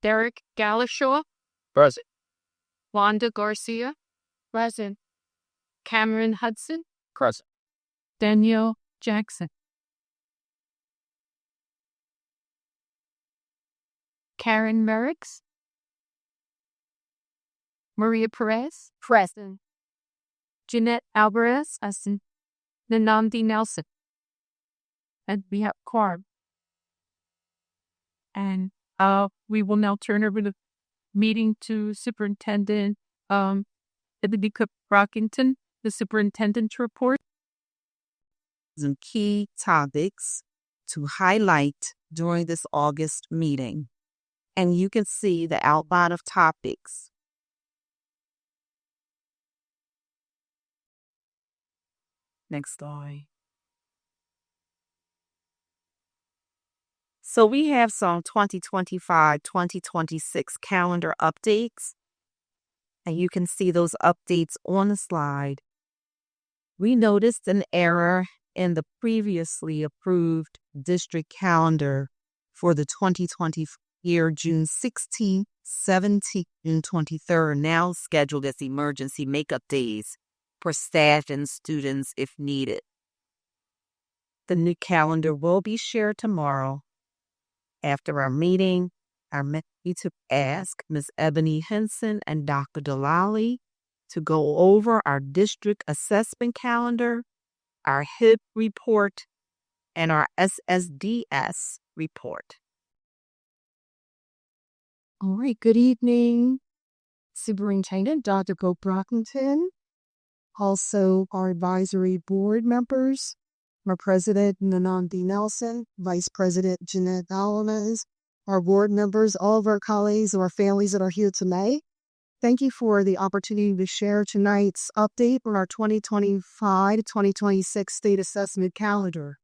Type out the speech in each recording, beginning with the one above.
Derek Galashaw, Present. Wanda Garcia, Present. Cameron Hudson, Present. Danielle Jackson. Karen Merricks, Maria Perez, Present. Jeanette Alvarez, Nanandi Nelson. And we have quorum. And we will now turn over the meeting to Superintendent Ebony Cook Brockington, the superintendent's report. Some key topics to highlight during this August meeting. And you can see the outline of topics. Next slide. So we have some 2025-2026 calendar updates. And you can see those updates on the slide. We noticed an error in the previously approved district calendar for the 2020 year, June 16th, 17th, and 23rd, now scheduled as emergency makeup days for staff and students if needed. The new calendar will be shared tomorrow. After our meeting, our meeting to ask Ms. Ebony Henson and Dr. Delali to go over our district assessment calendar, our HIP report, and our SSDS report. All right, good evening, Superintendent Dr. Cook Brockington, also our advisory board members, our President Nanandi Nelson, Vice President Jeanette Alvarez, our board members, all of our colleagues, our families that are here tonight. Thank you for the opportunity to share tonight's update on our 2025-2026 state assessment calendar.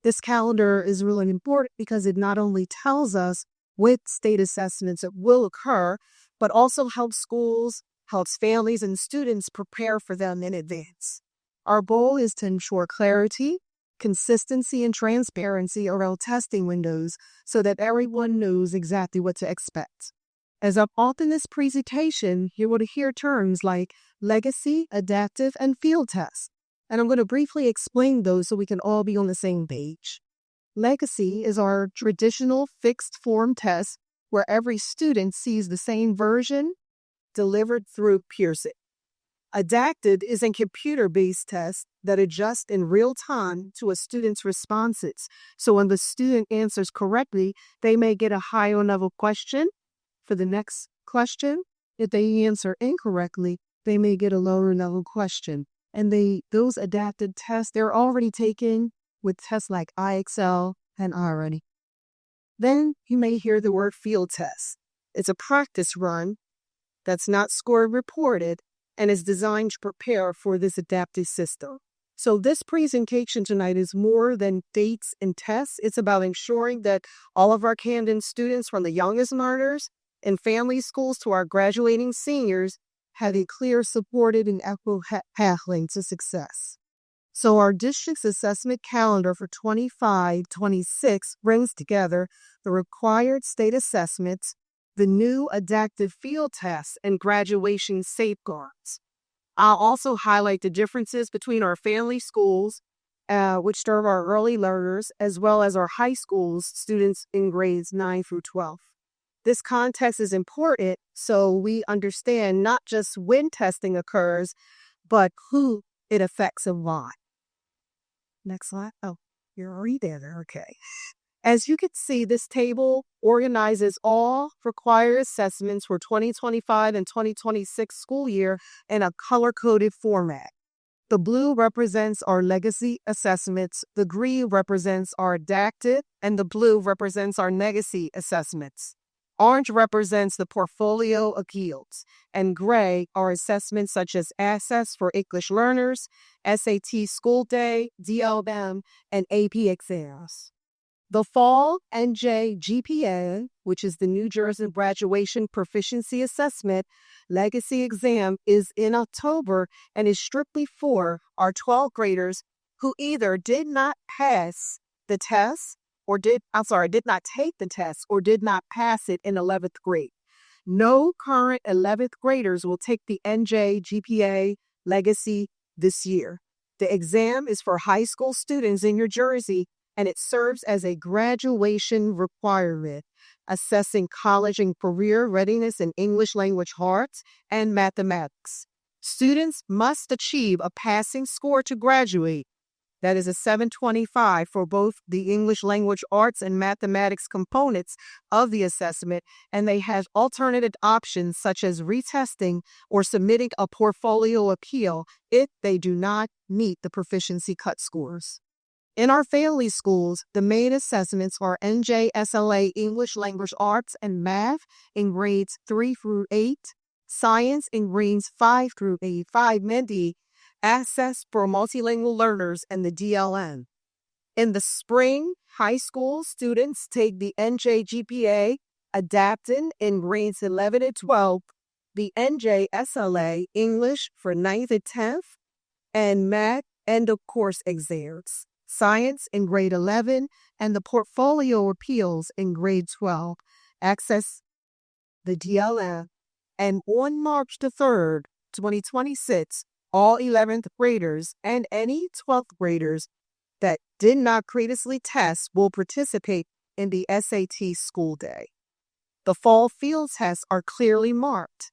This calendar is really important because it not only tells us with state assessments that will occur, but also helps schools, helps families and students prepare for them in advance. Our goal is to ensure clarity, consistency, and transparency around testing windows so that everyone knows exactly what to expect. As I'm in this presentation, you will hear terms like legacy, adaptive, and field tests. And I'm going to briefly explain those so we can all be on the same page. Legacy is our traditional fixed form test where every student sees the same version delivered through Pearson. Adapted is a computer-based test that adjusts in real time to a student's responses. So when the student answers correctly, they may get a higher level question for the next question. If they answer incorrectly, they may get a lower level question. And those adapted tests, they're already taken with tests like IXL and already. Then you may hear the word field test. It's a practice run that's not score reported and is designed to prepare for this adaptive system. So this presentation tonight is more than dates and tests. It's about ensuring that all of our CAMDEN students, from the youngest learners in family schools to our graduating seniors, have a clear, supported, and equitable pathway to success. So our district's assessment calendar for 25-26 brings together the required state assessments, the new adaptive field tests, and graduation safeguards. I'll also highlight the differences between our family schools, which serve our early learners, as well as our high schools, students in grades 9 through 12. This context is important so we understand not just when testing occurs, but who it affects and why. Next slide. Oh, you're already there. Okay. As you can see, this table organizes all required assessments for 2025 and 2026 school year in a color-coded format. The blue represents our legacy assessments, the green represents our adaptive, and the blue represents our legacy assessments. Orange represents the portfolio of yields, and gray are assessments such as access for English learners, SAT school day, DLM, and AP exams. The fall NJ GPA, which is the New Jersey Graduation Proficiency Assessment Legacy Exam, is in October and is strictly for our 12th graders who either did not pass the test did not take the test or did not pass it in 11th grade. No current 11th graders will take the NJ GPA Legacy this year. The exam is for high school students in New Jersey, and it serves as a graduation requirement, assessing college and career readiness in English language arts and mathematics. Students must achieve a passing score to graduate. That is a 725 for both the English language arts and mathematics components of the assessment, and they have alternative options such as retesting or submitting a portfolio appeal if they do not meet the proficiency cut scores. In our family schools, the main assessments are NJSLA English Language Arts and Math in grades 3 through 8, Science in grades 5 through 8, 5 Medi, Access for Multilingual Learners, and the DLN. In the spring, high school students take the NJ-GPA Adapted in grades 11 and 12, the NJSLA English for 9th and 10th, and Math end-of-course exams. Science in grade 11, and the portfolio appeals in grade 12. Access the DLN. And on March the 3rd, 2026, all 11th graders and any 12th graders that did not previously test will participate in the SAT school day. The fall field tests are clearly marked,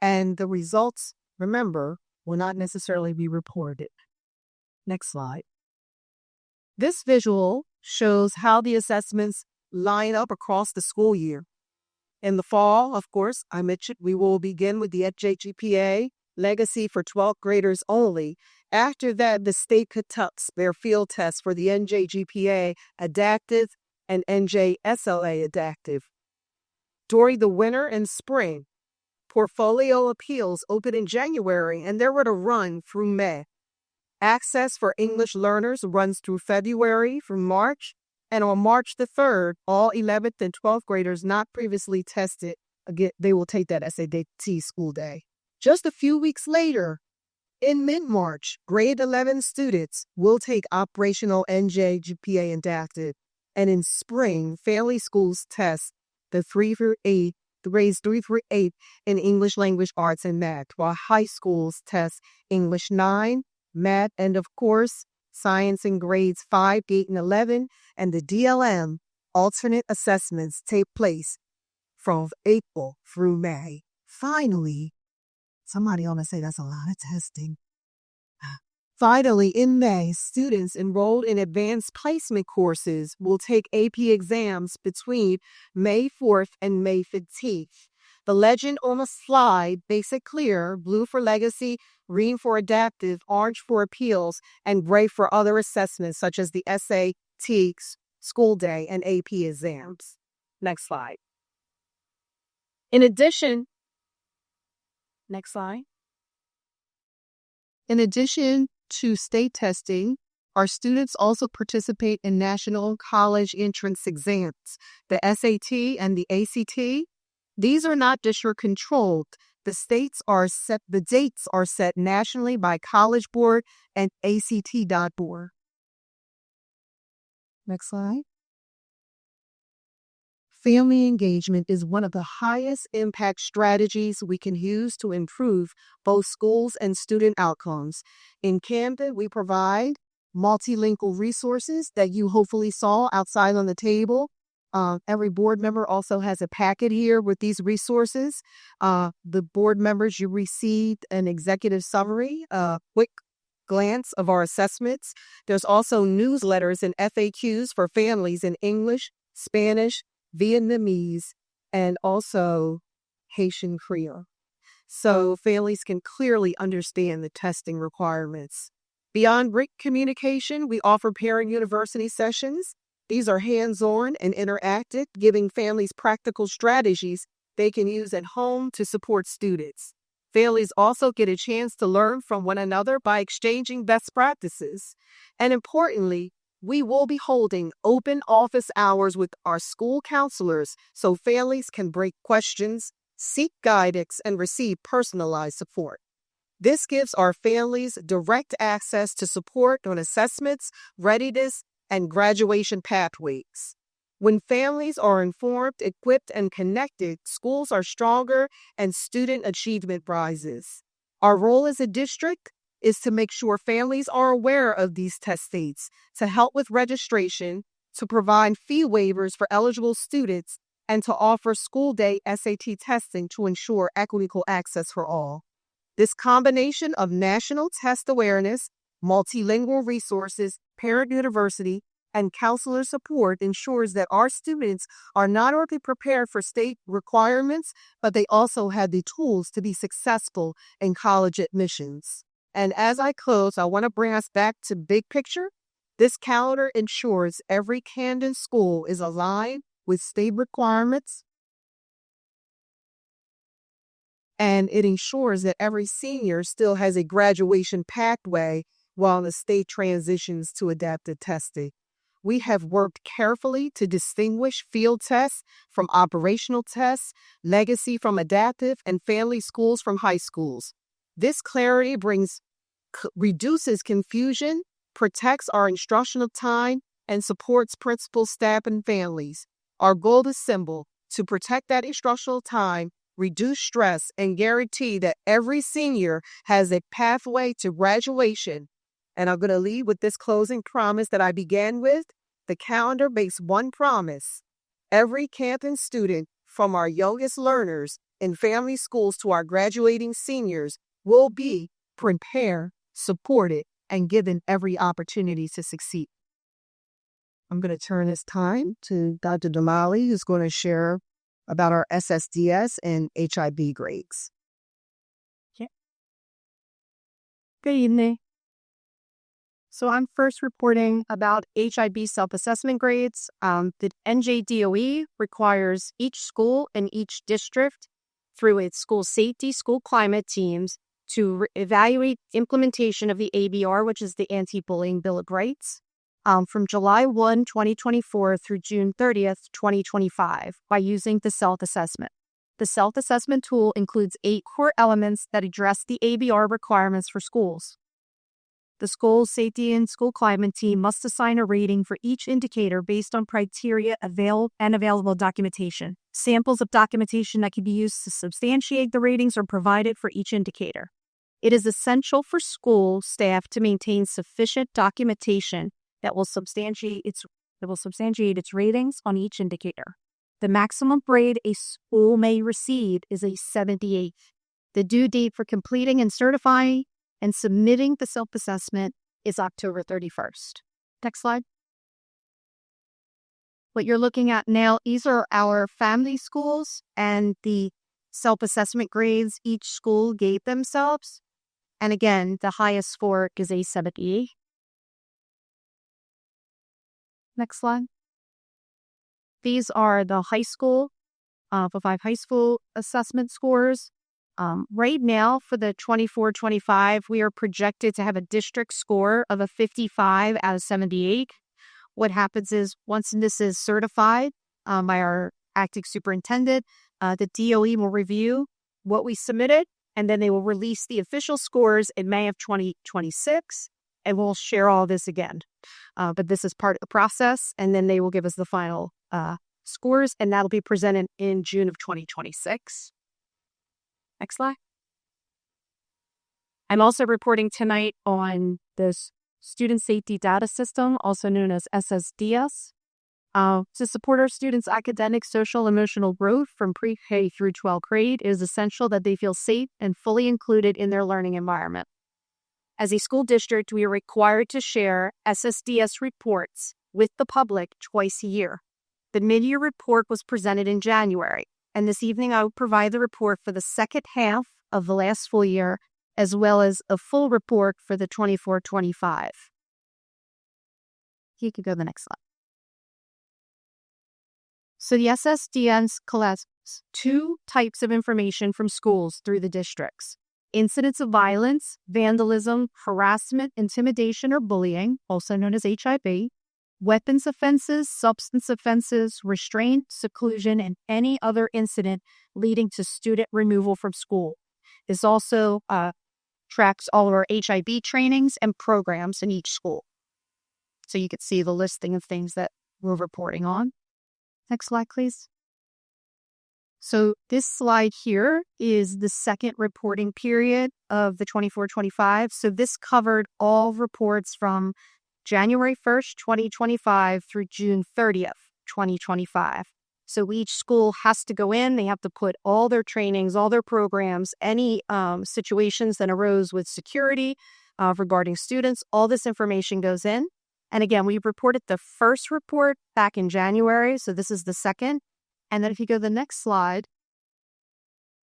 and the results, remember, will not necessarily be reported. Next slide. This visual shows how the assessments line up across the school year. In the fall, of course, I mentioned we will begin with the NJ-GPA Legacy for 12th graders only. After that, the state conducts their field tests for the NJ-GPA Adaptive and NJ-SLA Adaptive. During the winter and spring, portfolio appeals open in January, and they're going to run through May. Access for English learners runs through February through March, and on March the 3rd, all 11th and 12th graders not previously tested, again, they will take that SAT school day. Just a few weeks later, in mid-March, grade 11 students will take operational NJ-GPA Adapted, and in spring, family schools test the grades 3 through 8 in English language arts and math, while high schools test English 9, Math and, of course, Science in grades 5, 8, and 11, and the DLM alternate assessments take place from April through May. Finally, somebody ought to say that's a lot of testing. Finally, in May, students enrolled in advanced placement courses will take AP exams between May 4th and May 15th. The legend on the slide makes it clear: blue for legacy, green for adaptive, orange for appeals, and gray for other assessments such as the SAT school day and AP exams. Next slide. In addition to state testing, our students also participate in national college entrance exams, the SAT and the ACT. These are not district controlled. The dates are set nationally by College Board and ACT.board. Next slide. Family engagement is one of the highest impact strategies we can use to improve both schools and student outcomes. In CAMDEN, we provide multilingual resources that you hopefully saw outside on the table. Every board member also has a packet here with these resources. The board members, you received an executive summary, a quick glance of our assessments. There's also newsletters and FAQs for families in English, Spanish, Vietnamese, and also Haitian Creole, so families can clearly understand the testing requirements. Beyond written communication, we offer parent university sessions. These are hands-on and interactive, giving families practical strategies they can use at home to support students. Families also get a chance to learn from one another by exchanging best practices. And importantly, we will be holding open office hours with our school counselors so families can break questions, seek guidance, and receive personalized support. This gives our families direct access to support on assessments, readiness, and graduation pathways. When families are informed, equipped, and connected, schools are stronger and student achievement rises. Our role as a district is to make sure families are aware of these test dates, to help with registration, to provide fee waivers for eligible students, and to offer school day SAT testing to ensure equitable access for all. This combination of national test awareness, multilingual resources, parent university, and counselor support ensures that our students are not only prepared for state requirements, but they also have the tools to be successful in college admissions. And as I close, I want to bring us back to big picture. This calendar ensures every Camden school is aligned with state requirements, and it ensures that every senior still has a graduation pathway while the state transitions to adaptive testing. We have worked carefully to distinguish field tests from operational tests, legacy from adaptive, and family schools from high schools. This clarity reduces confusion, protects our instructional time, and supports principals, staff, and families. Our goal is simple: to protect that instructional time, reduce stress, and guarantee that every senior has a pathway to graduation. And I'm going to leave with this closing promise that I began with. The calendar makes one promise: every Camden student, from our youngest learners in family schools to our graduating seniors, will be prepared, supported, and given every opportunity to succeed. I'm going to turn this time to Dr. Damali, who's going to share about our SSDS and HIB grades. Okay. Good evening. So I'm first reporting about HIB self-assessment grades. The NJDOE requires each school and each district through its school safety, school climate teams to evaluate implementation of the ABR, which is the Anti-Bullying Bill of Rights, from July 1, 2024 through June 30th, 2025 by using the self-assessment. The self-assessment tool includes 8 core elements that address the ABR requirements for schools. The school safety and school climate team must assign a rating for each indicator based on criteria available documentation. Samples of documentation that can be used to substantiate the ratings are provided for each indicator. It is essential for school staff to maintain sufficient documentation that will substantiate its ratings on each indicator. The maximum grade a school may receive is a 78. The due date for completing and certifying and submitting the self-assessment is October 31st. Next slide. What you're looking at now, these are our family schools and the self-assessment grades each school gave themselves. And again, the highest score is a 78. Next slide. These are the high school, the 5 high school assessment scores. Right now for the 24-25, we are projected to have a district score of a 55 out of 78. What happens is once this is certified by our acting superintendent, the DOE will review what we submitted, and then they will release the official scores in May of 2026, and we'll share all this again. But this is part of the process, and then they will give us the final scores, and that'll be presented in June of 2026. Next slide. I'm also reporting tonight on this Student Safety Data System, also known as SSDS. To support our students' academic, social, emotional growth from pre-K through 12th grade, it is essential that they feel safe and fully included in their learning environment. As a school district, we are required to share SSDS reports with the public twice a year. The mid-year report was presented in January, and this evening I will provide the report for the second half of the last school year, as well as a full report for the 24-25. You can go to the next slide. So the SSDS collects 2 types of information from schools through the districts: incidents of violence, vandalism, harassment, intimidation, or bullying, also known as HIB, weapons offenses, substance offenses, restraint, seclusion, and any other incident leading to student removal from school. This also tracks all of our HIB trainings and programs in each school. So you could see the listing of things that we're reporting on. Next slide, please. So this slide here is the second reporting period of the 24-25. So this covered all reports from January 1st, 2025 through June 30th, 2025. So each school has to go in, they have to put all their trainings, all their programs, any situations that arose with security regarding students, all this information goes in. And again, we reported the first report back in January, so this is the second. And then if you go to the next slide,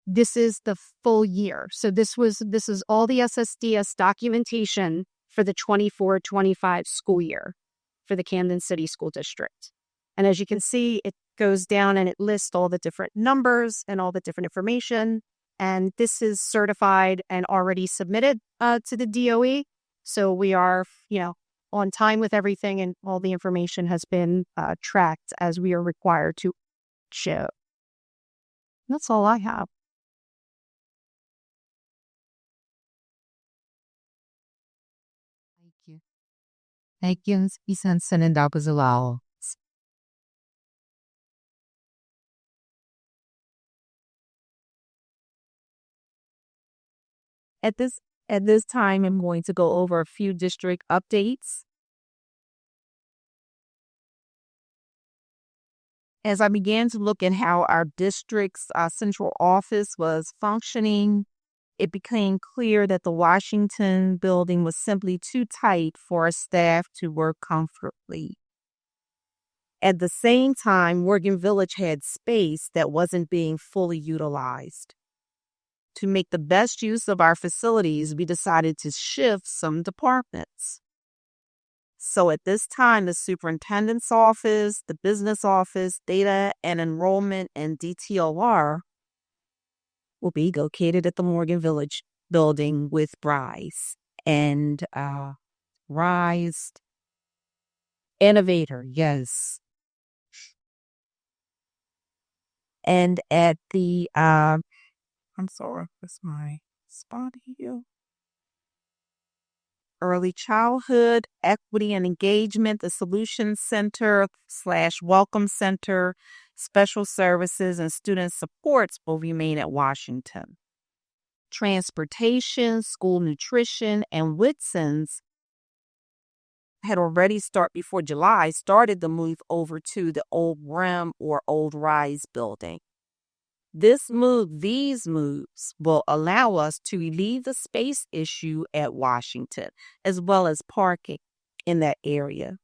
this is the full year. So this is all the SSDS documentation for the 24-25 school year for the Camden City School District. And as you can see, it goes down and it lists all the different numbers and all the different information. And this is certified and already submitted to the DOE. So we are, on time with everything, and all the information has been tracked as we are required to show. That's all I have. Thank you. Thank you, Ms. Senendapazalao. At this time, I'm going to go over a few district updates. As I began to look at how our district's central office was functioning, it became clear that the Washington building was simply too tight for our staff to work comfortably. At the same time, Morgan Village had space that wasn't being fully utilized. To make the best use of our facilities, we decided to shift some departments. So at this time, the superintendent's office, the business office, data and enrollment, and DTOR will be located at the Morgan Village building with Rise and Rise Innovator, yes. And at the, I'm sorry, what's my spot here? Early Childhood, Equity and Engagement, the Solutions Center / Welcome Center, Special Services, and Student Supports will remain at Washington. Transportation, School Nutrition, and Whitson's had already before July, started the move over to the Old REM or Old Rise building. These moves will allow us to relieve the space issue at Washington, as well as parking in that area,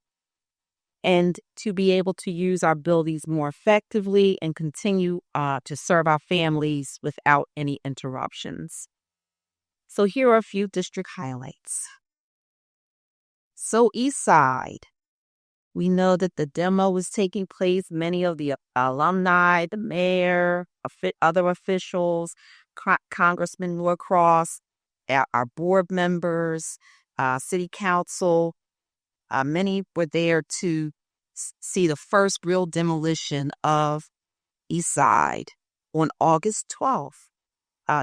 and to be able to use our buildings more effectively and continue to serve our families without any interruptions. So here are a few district highlights. So East Side. We know that the demo was taking place. Many of the alumni, the mayor, other officials, Congressman Norcross, our board members, city council, many were there to see the first real demolition of East Side on August 12th.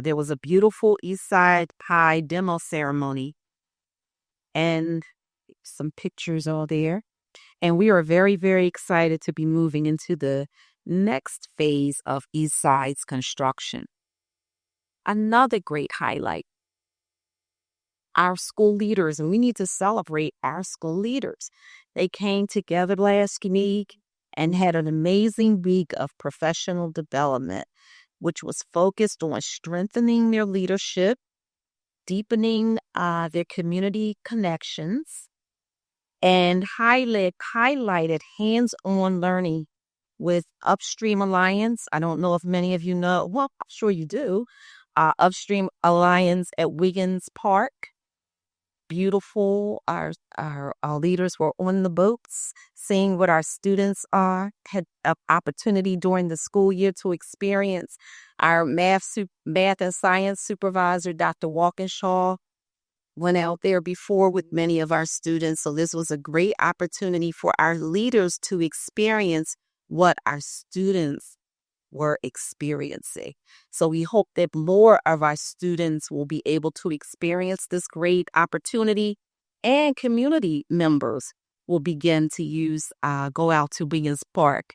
There was a beautiful East Side Pie demo ceremony, and some pictures all there. And we are very, very excited to be moving into the next phase of East Side's construction. Another great highlight, our school leaders, and we need to celebrate our school leaders. They came together last week and had an amazing week of professional development, which was focused on strengthening their leadership, deepening their community connections, and highlighted hands-on learning with Upstream Alliance. I don't know if many of you know, well, I'm sure you do. Upstream Alliance at Wiggins Park. Beautiful. Our leaders were on the boats, seeing what our students had an opportunity during the school year to experience. Our math and science supervisor, Dr. Walkinshaw, went out there before with many of our students. So this was a great opportunity for our leaders to experience what our students were experiencing. So we hope that more of our students will be able to experience this great opportunity, and community members will begin to go out to Williams Park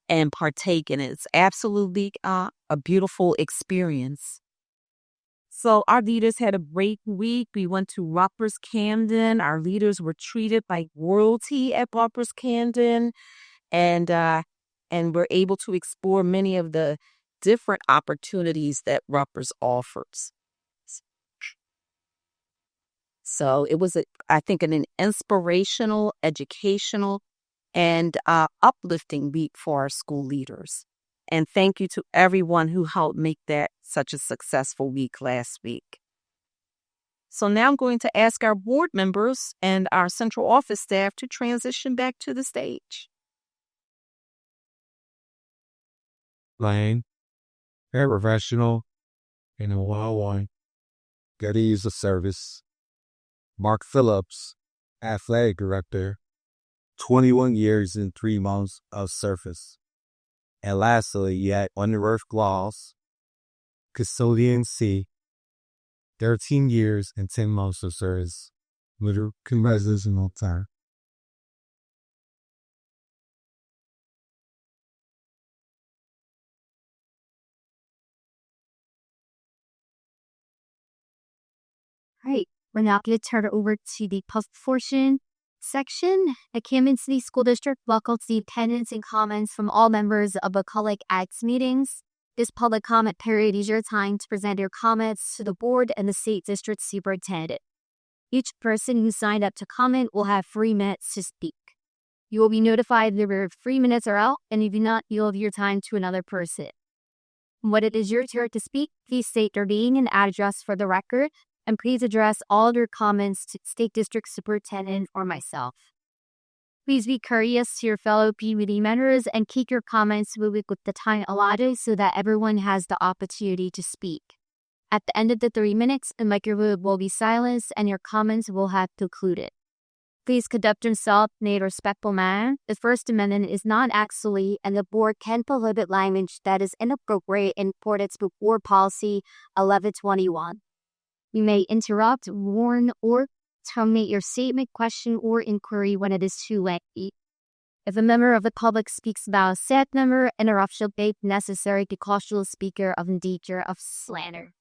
and partake in it. It's absolutely a beautiful experience. So our leaders had a great week. We went to Ruppers Camden. Our leaders were treated like royalty at Ruppers Camden, and we're able to explore many of the different opportunities that Ruppers offers. So it was, I think, an inspirational, educational, and uplifting week for our school leaders. And thank you to everyone who helped make that such a successful week last week. So now I'm going to ask our board members and our central office staff to transition back to the stage. Lane, paraprofessional, and a one Getty User Service. Mark Phillips, athletic director, 21 years and 3 months of service. And lastly, yet Underworth Gloss, custodian C, 13 years and 10 months of service. Congratulations time. All right, we're now going to turn it over to the public portion section. The Camden City School District welcomes the attendance and comments from all members of the Public Acts meetings. This public comment period is your time to present your comments to the board and the state district superintendent. Each person who signed up to comment will have 3 minutes to speak. You will be notified if your 3 minutes are out, and if you do not, yield your time to another person. When it is your turn to speak, please state your name and address for the record, and please address all your comments to State District Superintendent or myself. Please be courteous to your fellow PVD members and keep your comments moving with the time allotted so that everyone has the opportunity to speak. At the end of the 3 minutes, the microphone will be silenced and your comments will have concluded. Please conduct yourself in a respectful manner. The First Amendment is not obsolete, and the board can prohibit language that is inappropriate in accordance with Board Policy 1121. You may interrupt, warn, or terminate your statement, question, or inquiry when it is too lengthy. If a member of the public speaks about a staff member, interruption may be necessary to caution the speaker of the danger of slander.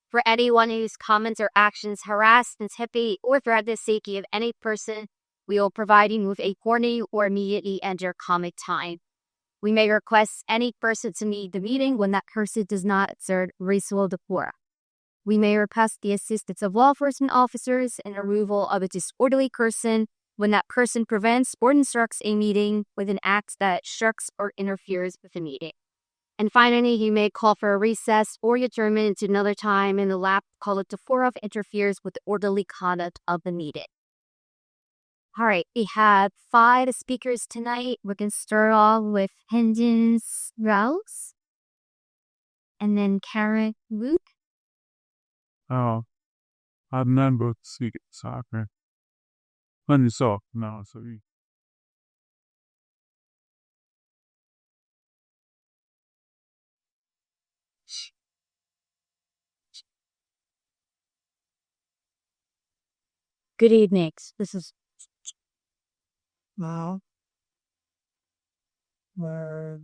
For anyone whose comments or actions harass, intimidate, or threaten the safety of any person, we will provide you with a warning or immediately end your comment time. We may request any person to leave the meeting when that person does not exert reasonable decorum. We may request the assistance of law enforcement officers and removal of a disorderly person when that person prevents or obstructs a meeting with an act that obstructs or interferes with the meeting. And finally, you may call for a recess or adjournment to another time in the lap call it the forum interferes with the orderly conduct of the meeting. All right, we have 5 speakers tonight. We're going to start off with Hendon Rouse and then Karen Luke. Oh, I've none but speak soccer. Honey soft now, so you. Good evening. This is Now, where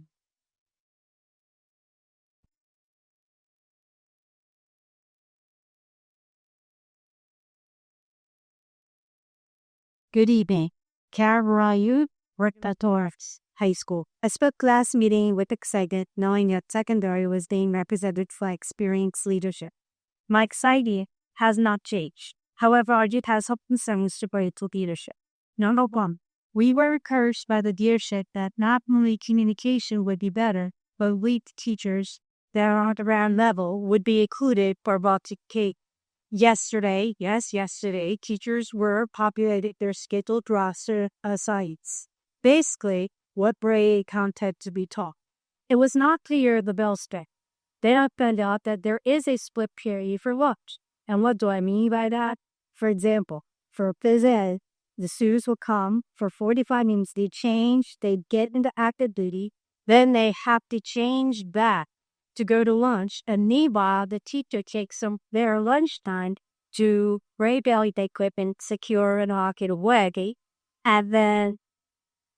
Good evening. Karen Ryu worked at Torrance High School. I spoke last meeting with excitement knowing that secondary was being represented by experienced leadership. My excitement has not changed. However, our youth has some concerns related to leadership. Number 1, we were encouraged by the leadership that not only communication would be better, but lead teachers that are at around level would be included for robotic cake. Yesterday, teachers were populating their scheduled roster sites. Basically, what grade content to be taught. It was not clear the bell spec. Then I found out that there is a split period for lunch. And what do I mean by that? For example, for phys ed, the students will come for 45 minutes, they change, they get into active duty, then they have to change back to go to lunch, and meanwhile, the teacher takes some their lunchtime to rebuild the equipment, secure and lock it away. and then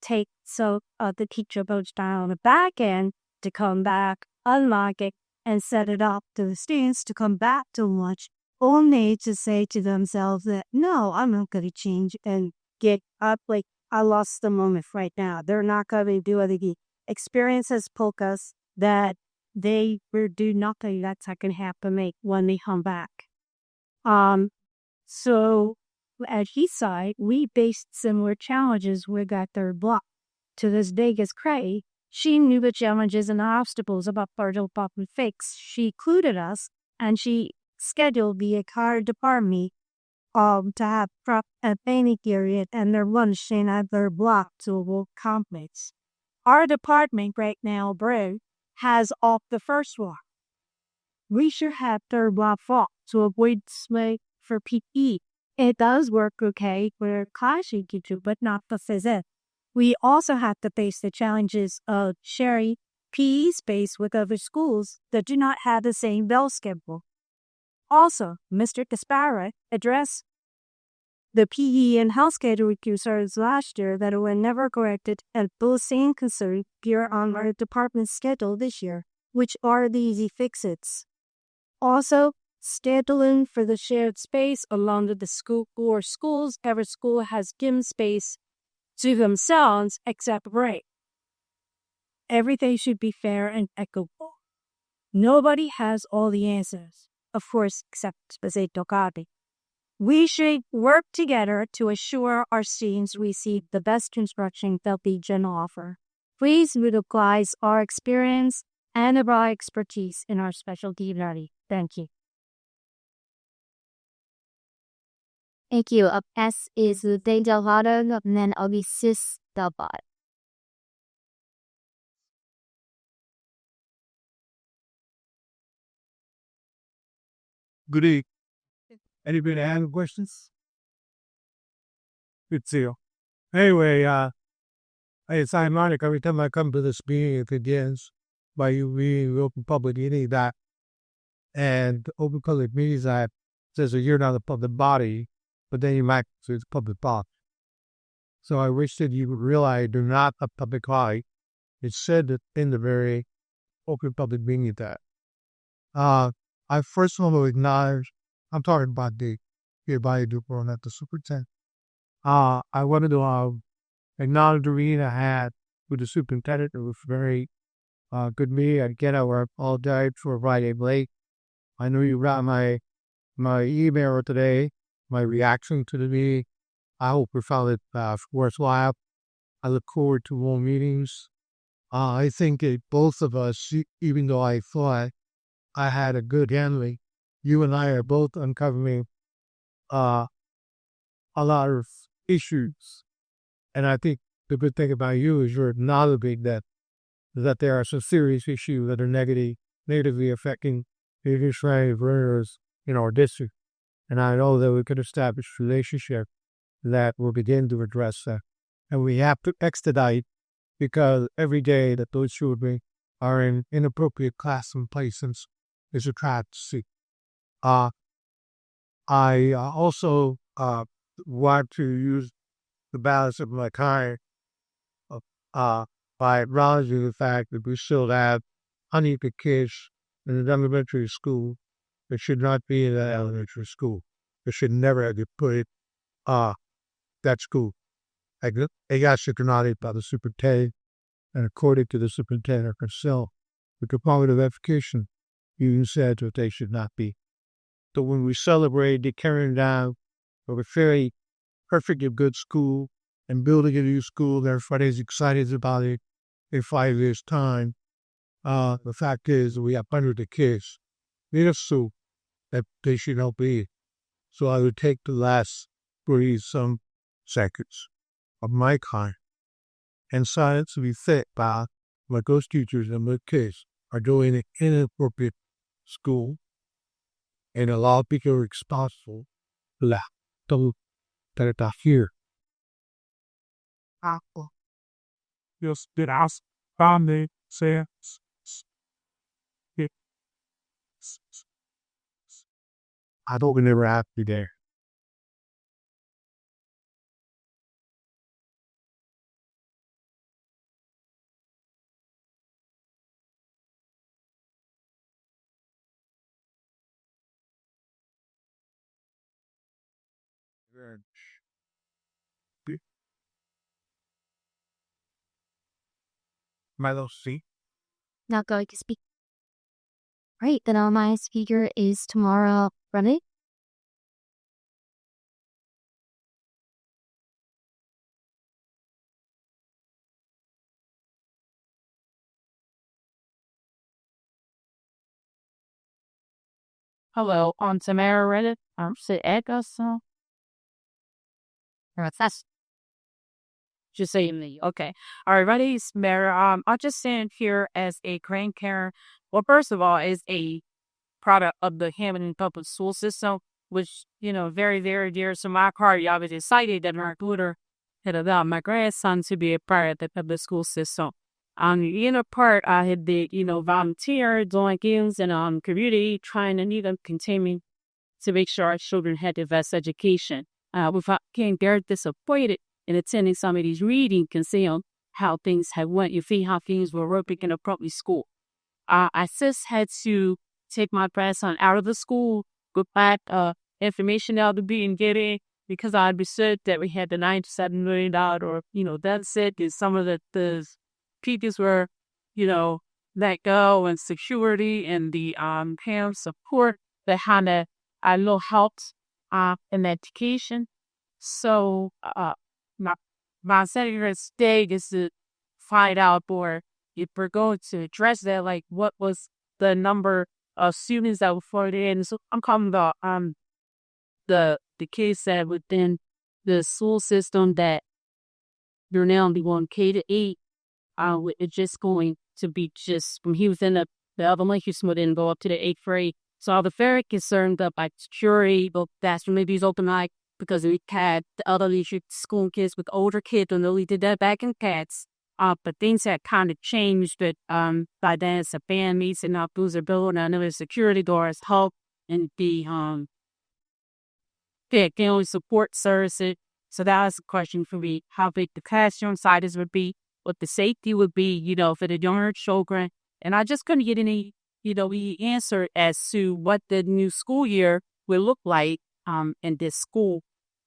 the teacher goes down on the back end to come back, unlock it, and set it up to the students to come back to lunch, only to say to themselves that, no, I'm not going to change and get up. Like, I lost the moment right now. They're not going to do it again. Experience has told us that they will do nothing that second half to make when they come back. So at Eastside, we faced similar challenges with that third block. To this day, as Cray, she knew the challenges and obstacles about partial pop and fix. She included us, and she scheduled the entire department to have prep and training period and their lunch in at their block to work complex. Our department right now, Bro, has off the first block. We should have third block fault to avoid smoke for PE. It does work okay for classroom teacher, but not for physics. We also have to face the challenges of sharing PE space with other schools that do not have the same bell schedule. Also, Mr. Caspara addressed the PE and health schedule concerns last year that were never corrected, and those same concerns appear on our department's schedule this year, which are the easy fixes. Also, scheduling for the shared space along with the school or schools. Every school has given space to themselves except break. Everything should be fair and equitable. Nobody has all the answers, of course, except Spazio Tocati. We should work together to assure our students receive the best instruction that we can offer. Please utilize our experience and our expertise in our specialty learning. Thank you. Thank you. Up next is Data Ladon, and then I'll be Sis Dalbot. Good evening. Anybody have questions? Good to see you. Anyway, it's ironic every time I come to this meeting, it begins by you reading the Open Public Meetings Act. And the Open Public Meetings Act says that you're not a public body, but then you might say it's a public body. So I wish that you would realize you're not a public body. It's said that in the very Open Public Meetings Act. I first want to acknowledge, I'm talking about the body duper, not the superintendent. I wanted to acknowledge the meeting I had with the superintendent. It was very good meeting. Again, I apologize for arriving late. I know you got my email today, my reaction to the meeting. I hope you found it worthwhile. I look forward to more meetings. I think that both of us, even though I thought I had a good handling, you and I are both uncovering a lot of issues. And I think the good thing about you is you're acknowledging that there are some serious issues that are negatively affecting the Israeli learners in our district. And I know that we could establish a relationship that will begin to address that. And we have to expedite, because every day that those children are in inappropriate classroom places is a tragedy. I also want to use the balance of my time by acknowledging the fact that we still have unequal kids in an elementary school that should not be in that elementary school. They should never have to put that school. I got superintended by the superintendent, and according to the superintendent herself, the Department of Education even said that they should not be. So when we celebrate the tearing down of a very perfectly good school and building a new school, and everybody's excited about it in 5 years' time, the fact is we have hundreds of kids in a school that they should not be. So I would take the last 30-some seconds of my time and silence to be fit by what those teachers and the kids are doing in inappropriate school, and a lot of people are responsible for that are here. Just did ask family say I don't never have to be there. Milo C. Not going to speak. Right, then my speaker is Tamara Rene. Hello, I'm Tamara Reddit. I'm Sid Edgarson. That's just saying me. Okay. All right, ready, Mara. I just stand here as a grandparent. Well, first of all, is a product of the Camden public school system, which, very, very dear to my heart. I was excited that my daughter had allowed my grandson to be a part of the public school system. The inner part, I had did, volunteer, doing games and community, trying to continue to make sure our children had the best education. Without getting very disappointed in attending some of these readings and seeing how things had went. You see how things were working in a public school. I just had to take my grandson out of the school, go back information out to be and get in, because I understood that we had the $97 million, that's it. And some of the pieces were, let go, and security and the parent support that had a little helped in education. So my senator stake is to find out more if we're going to address that, like what was the number of students that were floated in. So I'm calling about the kids that within the school system that they're now only going K-8. It's just going to be just when he was in the elementary school, didn't go up to the 8th grade. So I was very concerned about security, but that's when maybe he's open like because we had the other school kids with older kids, and we did that back in cats. But things had kind of changed that by then it's a families and not boozer building another security doors help and the family support services. So that was a question for me, how big the classroom sizes would be, what the safety would be, for the younger children. And I just couldn't get any, answer as to what the new school year will look like in this school.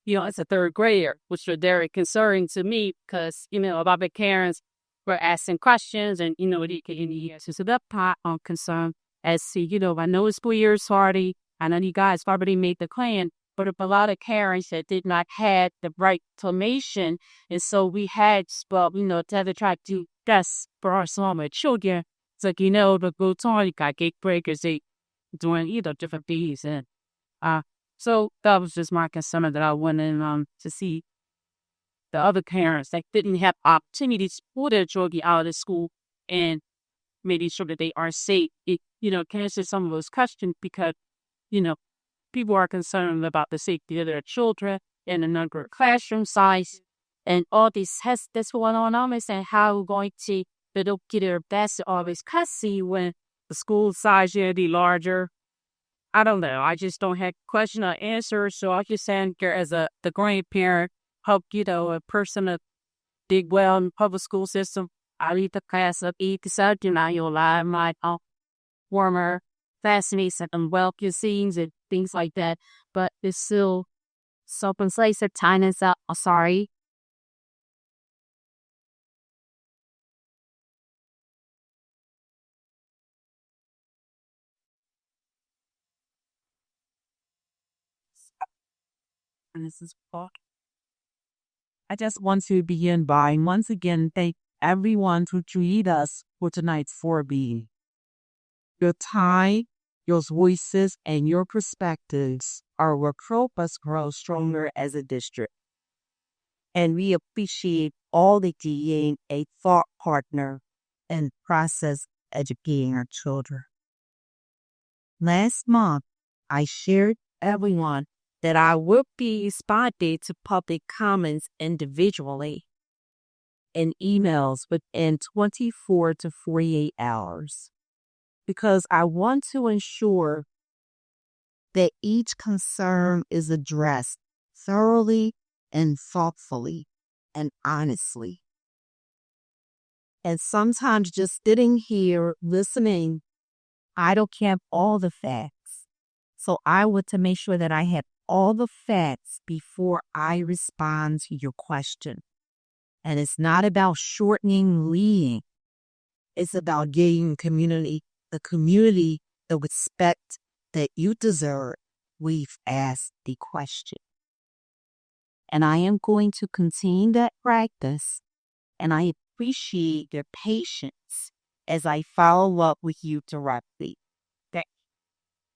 It's a third grader, which was very concerning to me because, a lot of the parents were asking questions and, they get any answers. So that part I'm concerned as to, I know the school year is already, I know you guys already made the plan, but if a lot of parents that did not have the right information, and so we had, to have to try to do best for our smaller children. It's like, the go on, you got gate breakers, they doing, different things. And so that was just my concern that I wanted to see the other parents that didn't have opportunities to pull their children out of the school and making sure that they are safe. It, can answer some of those questions because, people are concerned about the safety of their children and the number of classroom size and all these tests that's going on. And how we're going to build their best to always see when the school size is larger. I don't know. I just don't have question or answer. So I just stand here as the grandparent, help, a person to dig well in the public school system. I lead the class of 8 to 7, and you'll lie my warmer classmates and welcome scenes and things like that. But it's still some place of time is up. Sorry. And this is Paul. I just want to begin by once again thank everyone who joined us for tonight's 4B. Your time, your voices, and your perspectives are what help us grow stronger as a district. And we appreciate all that being a thought partner in process educating our children. Last month, I shared everyone that I would be responding to public comments individually in emails within 24 to 48 hours because I want to ensure that each concern is addressed thoroughly and thoughtfully and honestly. And sometimes just sitting here listening, I don't have all the facts. So I want to make sure that I have all the facts before I respond to your question. And it's not about shortening leading. It's about giving the community the respect that you deserve. We've asked the question. And I am going to continue that practice. And I appreciate your patience as I follow up with you directly.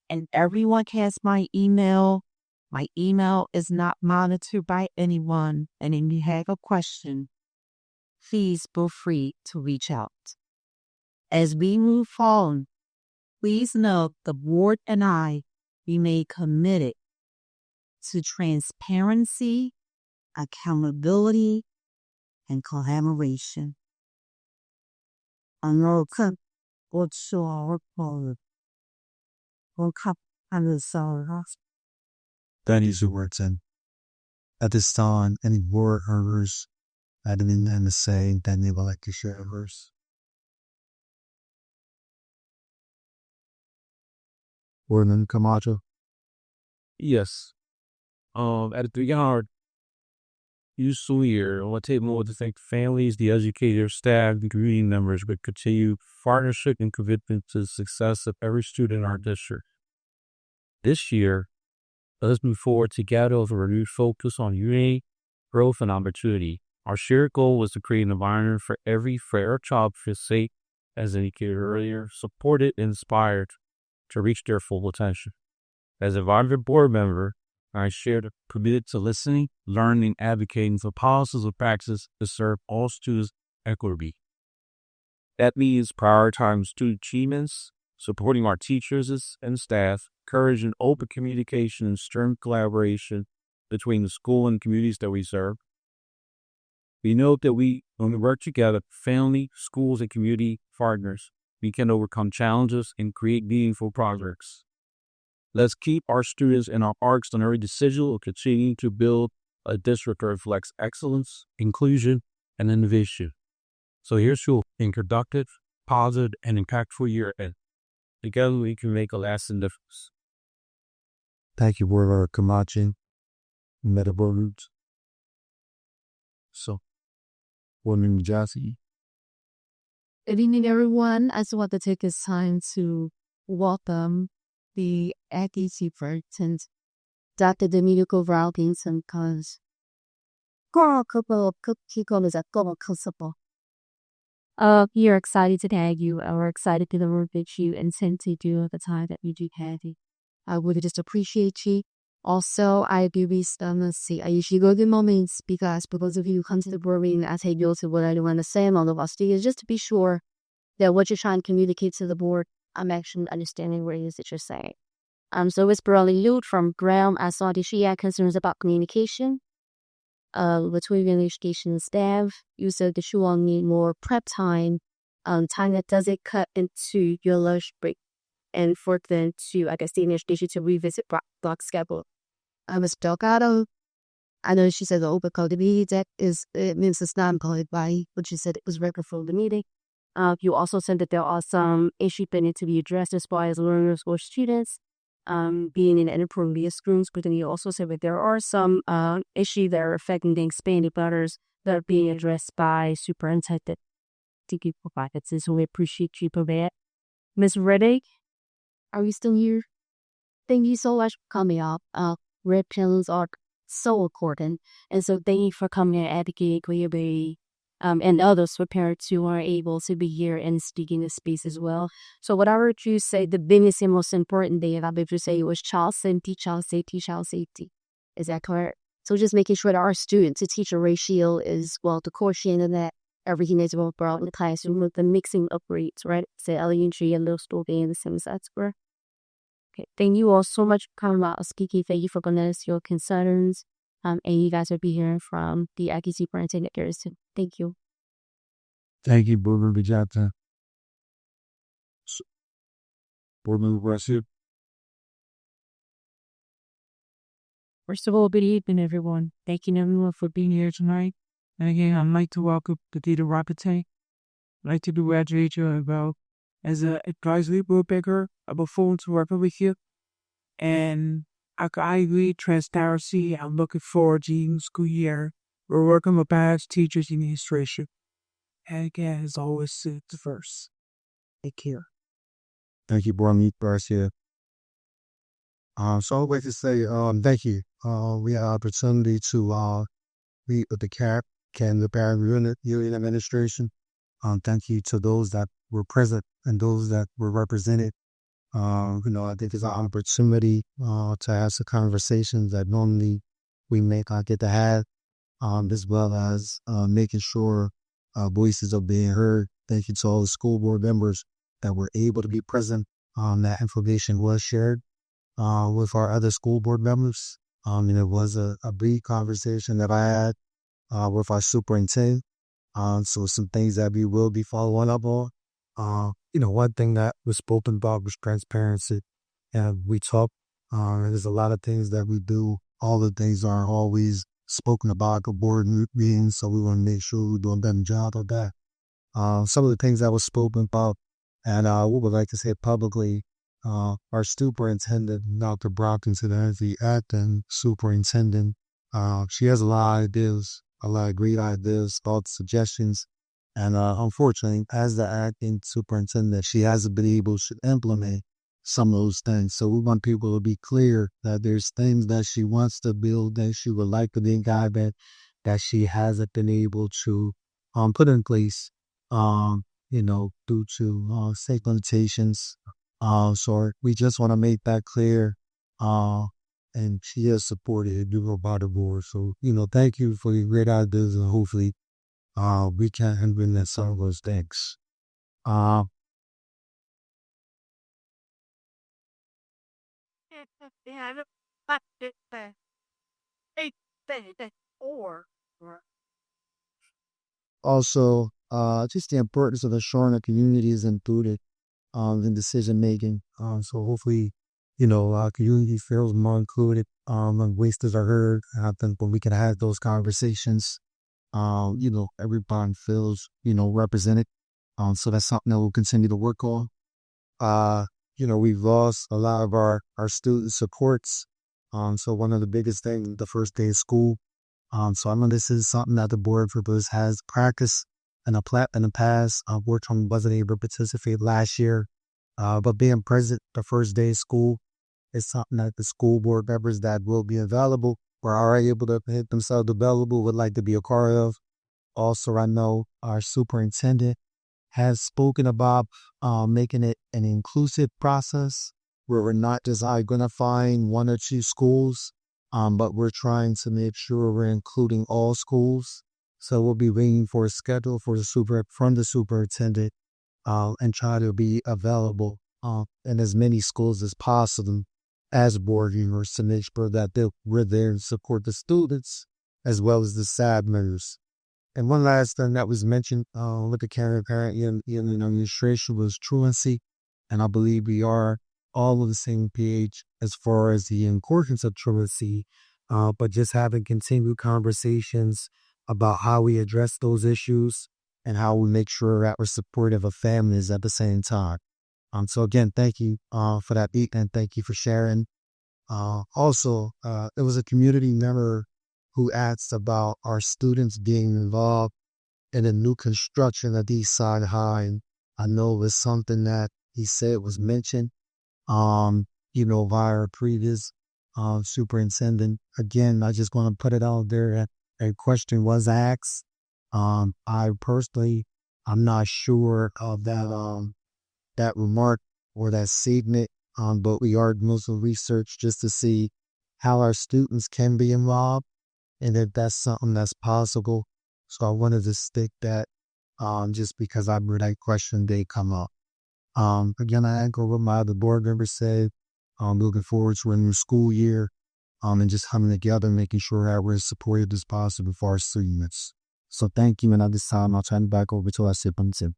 And everyone has my email. My email is not monitored by anyone. And if you have a question, please feel free to reach out. As we move on, please know the board and I remain committed to transparency, accountability, and collaboration. Thank you, Superintendent. At this time, any board members, admin, and the say that they would like to share first. Board Member Camacho. Yes. At the 300 school year, I want to take a moment to thank the families, the educators, staff, and community members with continued partnership and commitment to the success of every student in our district. This year, let us move forward together with a renewed focus on unity, growth, and opportunity. Our shared goal was to create an environment for every child to feel safe, as indicated earlier, supported, and inspired to reach their full potential. As a vibrant board member, I shared committed to listening, learning, and advocating for policies and practices to serve all students equitably. That means prioritizing student achievements, supporting our teachers and staff, encouraging open communication and stern collaboration between the school and communities that we serve. We know that when we work together, family, schools, and community partners, we can overcome challenges and create meaningful progress. Let's keep our students in our arcs on every decision and continue to build a district that reflects excellence, inclusion, and innovation. So here's to a productive, positive, and impactful year ahead. Together we can make a lasting difference. Thank you, Board Member Camacho. Meta Board Roots. So, Board Member Jassy. Good evening, everyone. I just want to take this time to welcome the Aggie Superintendent, Dr. Domenico Valkinson, because we are excited to tag you. We're excited to the work that you intend to do at the time that you do have you. I would just appreciate you. Also, I do I usually go through moments because for those of you who come to the board meeting, I take you to what I want to say and all of us is just to be sure that what you're trying to communicate to the board, I'm actually understanding what it is that you're saying. So it's Burley Lute from Graham. I saw that she had concerns about communication between the education staff. You said that you will need more prep time that doesn't cut into your lunch break, and for them to, I guess, the education to revisit block schedule. Ms. Delgado, I know she said the open call the meeting that is, it means it's not employed by, but she said it was record for the meeting. You also said that there are some issues that need to be addressed as far as learners or students being in inappropriate schools, but then you also said that there are some issues that are affecting the expanded butters that are being addressed by superintendent. Thank you for that. So we appreciate you for that. Ms. Reddick, are you still here? Thank you so much for coming up. Red pens are so important, and so thank you for coming and advocating clearly. And others for parents who are able to be here and speak in the space as well. So what I heard you say, the biggest and most important thing that I heard you say was child safety, child safety, child safety. Is that correct? So just making sure that our student-to-teacher ratio is, well, the quotient of that, everything is well brought in the classroom with the mixing of grades, right? Say elementary and middle school being the same, that's correct. Okay, thank you all so much for coming out speaking. Thank you for giving us your concerns. And you guys will be hearing from the Aggie Superintendent Garrison. Thank you. Thank you, Board Member Johnson. Board Member Brasseur. First of all, good evening, everyone. Thank you, everyone, for being here tonight. And again, I'd like to welcome Petita Rapate. I'd like to congratulate you about as an advisory board member. I look forward to working with you. And I agree, transparency. I'm looking forward to the school year. We're working with parents, teachers, and administration. And again, as always, it's first. Take care. Thank you, Bormit Garcia. So I would like to say thank you. We had opportunity to meet with the the Parent Union Administration. Thank you to those that were present and those that were represented. I think it's an opportunity to have some conversations that normally we may not get to have, as well as making sure voices are being heard. Thank you to all the school board members that were able to be present. That information was shared with our other school board members. And it was a brief conversation that I had with our superintendent. So some things that we will be following up on. One thing that was spoken about was transparency. And we talk, there's a lot of things that we do. All the things aren't always spoken about at board meetings, so we want to make sure we're doing a better job of that. Some of the things that was spoken about, and we would like to say publicly, our superintendent, Dr. Brockington, as the acting superintendent, she has a lot of ideas, a lot of great ideas, thoughts, suggestions. And unfortunately, as the acting superintendent, she hasn't been able to implement some of those things. So we want people to be clear that there's things that she wants to build, that she would like to be implement, that she hasn't been able to put in place, due to state limitations. So we just want to make that clear. And she has supported the by the board. So, thank you for your great ideas, and hopefully we can implement some of those things. Also, just the importance of ensuring the community is included in decision making. So hopefully, our community feels more included when voices are heard. And I think when we can have those conversations, everybody feels, represented. So that's something that we'll continue to work on. We've lost a lot of our student supports. So one of the biggest things, the first day of school. So I know this is something that the board for Blues has practiced in the past. Unfortunately, wasn't able to participate last year. But being present the first day of school is something that the school board members that will be available or are able to hit themselves available would like to be a part of. Also, I know our superintendent has spoken about making it an inclusive process where we're not just identifying one or two schools, but we're trying to make sure we're including all schools. So we'll be waiting for a schedule from the superintendent and try to be available in as many schools as possible as board members to make sure that we're there to support the students as well as the SAB members. And one last thing that was mentioned with the parent in administration was truancy. And I believe we are all on the same page as far as the importance of truancy, but just having continued conversations about how we address those issues and how we make sure that we're supportive of families at the same time. So again, thank you for that beat, and thank you for sharing. Also, it was a community member who asked about our students being involved in a new construction at East Side High. And I know it was something that he said was mentioned, via our previous superintendent. Again, I just want to put it out there that a question was asked. I personally, I'm not sure of that remark or that statement, but we are doing some research just to see how our students can be involved and if that's something that's possible. So I wanted to stick that just because I heard that question did come up. Again, I echo what my other board members said. Looking forward to a new school year and just coming together, making sure that we're as supportive as possible for our students. So thank you, and at this time, I'll turn it back over to our superintendent.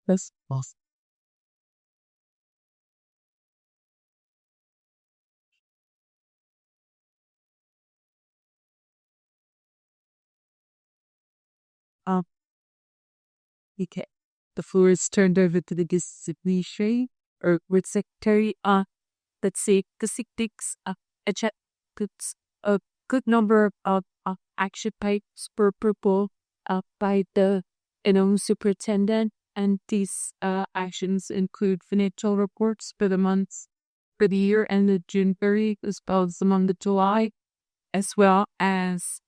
That's awesome. Okay. the floor is turned over to the guest secretary or with secretary. Let's say kasi takes puts a good number of action items per purple by the superintendent, and these actions include financial reports for the months for the year ended June 30, as well as the month of July, as well as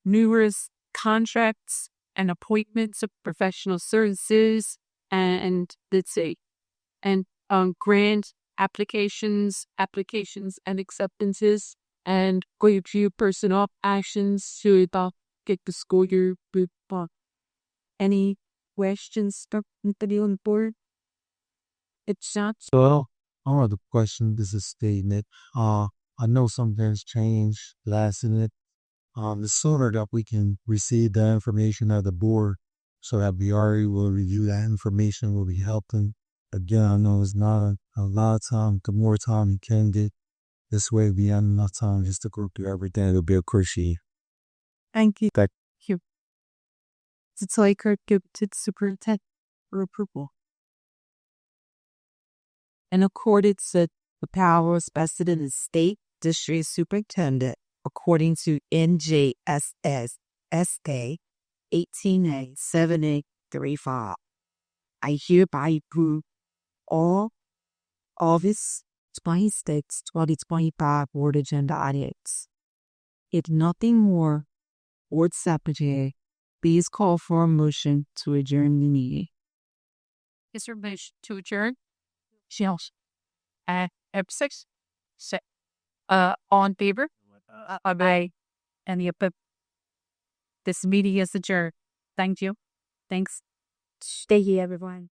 numerous contracts and appointments of professional services, and let's say, and grant applications and acceptances, and go through personal actions to get the school year with any questions from the board? It's not So I have a question. This is a statement. I know some things change last minute. The sooner that we can receive the information of the board so that we already will review that information will be helping. Again, I know it's not a lot of time. The more time you can get, this way we have enough time just to go through everything. It'll be a crucial. Thank you. Thank you. It's like our give to superintendent for approval. In accordance with the powers vested in the state district superintendent, according to NJSS SA 18A7835, I hereby approve all August 26, 2025 board agenda items. If nothing more, board secretary, please call for a motion to adjourn the meeting. Is there a motion to adjourn? Yes. F6. All in favor? Aye. Any opposed? This meeting is adjourned. Thank you. Thanks. Thank you, everyone.